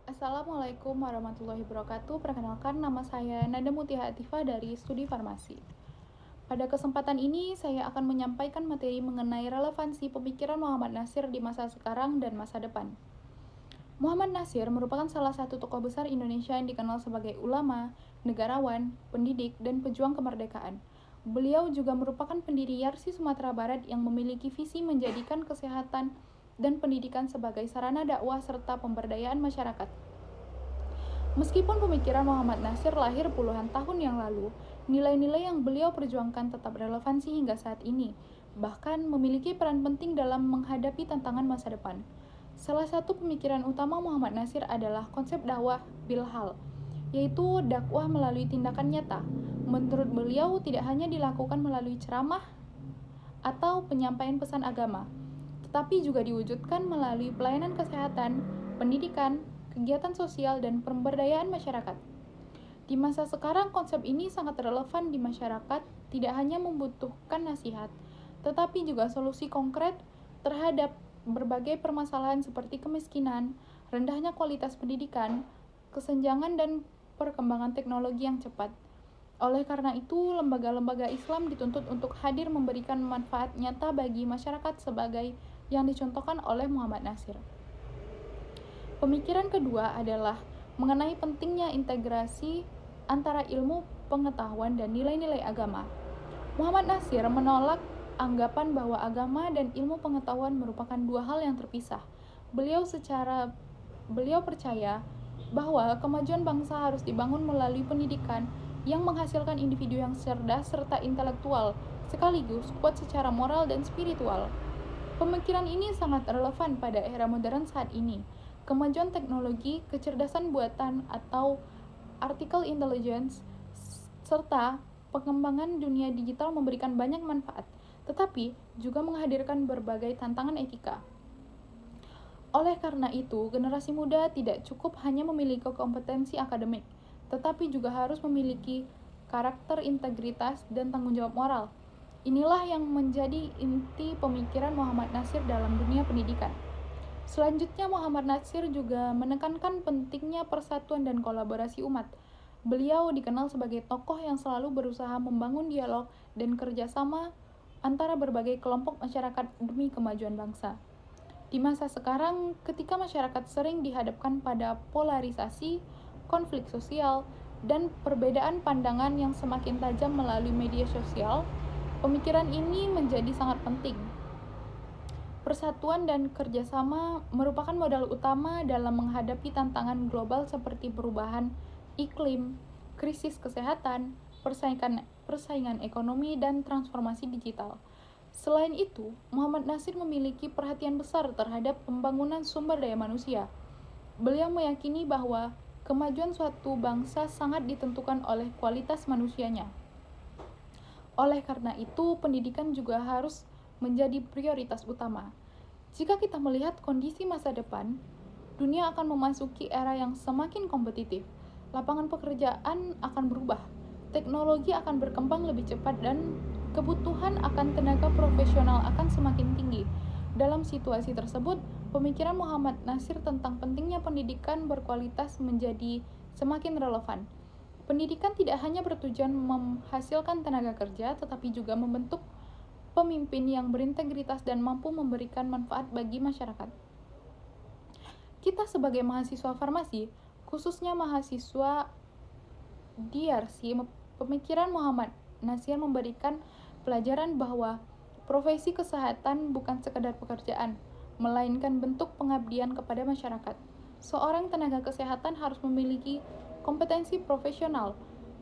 Assalamualaikum warahmatullahi wabarakatuh. Perkenalkan, nama saya Nada Mutia Atifah dari Studi Farmasi. Pada kesempatan ini, saya akan menyampaikan materi mengenai relevansi pemikiran Muhammad Natsir di masa sekarang dan masa depan. Muhammad Natsir merupakan salah satu tokoh besar Indonesia yang dikenal sebagai ulama, negarawan, pendidik, dan pejuang kemerdekaan. Beliau juga merupakan pendiri Yarsi Sumatera Barat yang memiliki visi menjadikan kesehatan dan pendidikan sebagai sarana dakwah serta pemberdayaan masyarakat. Meskipun pemikiran Muhammad Natsir lahir puluhan tahun yang lalu, nilai-nilai yang beliau perjuangkan tetap relevansi hingga saat ini, bahkan memiliki peran penting dalam menghadapi tantangan masa depan. Salah satu pemikiran utama Muhammad Natsir adalah konsep dakwah bil hal, yaitu dakwah melalui tindakan nyata. Menurut beliau, tidak hanya dilakukan melalui ceramah atau penyampaian pesan agama, tetapi juga diwujudkan melalui pelayanan kesehatan, pendidikan, kegiatan sosial, dan pemberdayaan masyarakat. Di masa sekarang, konsep ini sangat relevan di masyarakat, tidak hanya membutuhkan nasihat, tetapi juga solusi konkret terhadap berbagai permasalahan seperti kemiskinan, rendahnya kualitas pendidikan, kesenjangan, dan perkembangan teknologi yang cepat. Oleh karena itu, lembaga-lembaga Islam dituntut untuk hadir memberikan manfaat nyata bagi masyarakat sebagai yang dicontohkan oleh Muhammad Natsir. Pemikiran kedua adalah mengenai pentingnya integrasi antara ilmu pengetahuan dan nilai-nilai agama. Muhammad Natsir menolak anggapan bahwa agama dan ilmu pengetahuan merupakan dua hal yang terpisah. Beliau percaya bahwa kemajuan bangsa harus dibangun melalui pendidikan yang menghasilkan individu yang cerdas serta intelektual, sekaligus kuat secara moral dan spiritual. Pemikiran ini sangat relevan pada era modern saat ini. Kemajuan teknologi, kecerdasan buatan atau artificial intelligence, serta pengembangan dunia digital memberikan banyak manfaat, tetapi juga menghadirkan berbagai tantangan etika. Oleh karena itu, generasi muda tidak cukup hanya memiliki kompetensi akademik, tetapi juga harus memiliki karakter, integritas, dan tanggung jawab moral. Inilah yang menjadi inti pemikiran Muhammad Natsir dalam dunia pendidikan. Selanjutnya, Muhammad Natsir juga menekankan pentingnya persatuan dan kolaborasi umat. Beliau dikenal sebagai tokoh yang selalu berusaha membangun dialog dan kerjasama antara berbagai kelompok masyarakat demi kemajuan bangsa. Di masa sekarang, ketika masyarakat sering dihadapkan pada polarisasi, konflik sosial, dan perbedaan pandangan yang semakin tajam melalui media sosial, pemikiran ini menjadi sangat penting. Persatuan dan kerjasama merupakan modal utama dalam menghadapi tantangan global seperti perubahan iklim, krisis kesehatan, persaingan ekonomi, dan transformasi digital. Selain itu, Muhammad Natsir memiliki perhatian besar terhadap pembangunan sumber daya manusia. Beliau meyakini bahwa kemajuan suatu bangsa sangat ditentukan oleh kualitas manusianya. Oleh karena itu, pendidikan juga harus menjadi prioritas utama. Jika kita melihat kondisi masa depan, dunia akan memasuki era yang semakin kompetitif. Lapangan pekerjaan akan berubah, teknologi akan berkembang lebih cepat, dan kebutuhan akan tenaga profesional akan semakin tinggi. Dalam situasi tersebut, pemikiran Muhammad Natsir tentang pentingnya pendidikan berkualitas menjadi semakin relevan. Pendidikan tidak hanya bertujuan menghasilkan tenaga kerja, tetapi juga membentuk pemimpin yang berintegritas dan mampu memberikan manfaat bagi masyarakat. Kita sebagai mahasiswa farmasi, khususnya mahasiswa DRC, pemikiran Muhammad Natsir memberikan pelajaran bahwa profesi kesehatan bukan sekadar pekerjaan, melainkan bentuk pengabdian kepada masyarakat. Seorang tenaga kesehatan harus memiliki kompetensi profesional,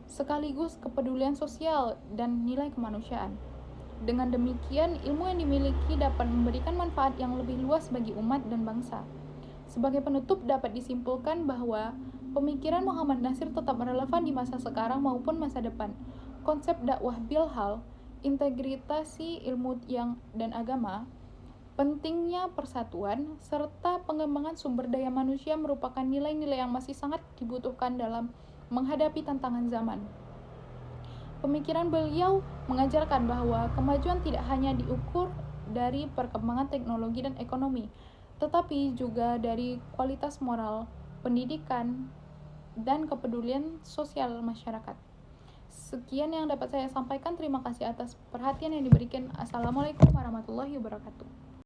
sekaligus kepedulian sosial dan nilai kemanusiaan. Dengan demikian, ilmu yang dimiliki dapat memberikan manfaat yang lebih luas bagi umat dan bangsa. Sebagai penutup, dapat disimpulkan bahwa pemikiran Muhammad Natsir tetap relevan di masa sekarang maupun masa depan. Konsep dakwah bil hal, integritasi ilmu dan agama, pentingnya persatuan, serta pengembangan sumber daya manusia merupakan nilai-nilai yang masih sangat dibutuhkan dalam menghadapi tantangan zaman. Pemikiran beliau mengajarkan bahwa kemajuan tidak hanya diukur dari perkembangan teknologi dan ekonomi, tetapi juga dari kualitas moral, pendidikan, dan kepedulian sosial masyarakat. Sekian yang dapat saya sampaikan. Terima kasih atas perhatian yang diberikan. Assalamualaikum warahmatullahi wabarakatuh.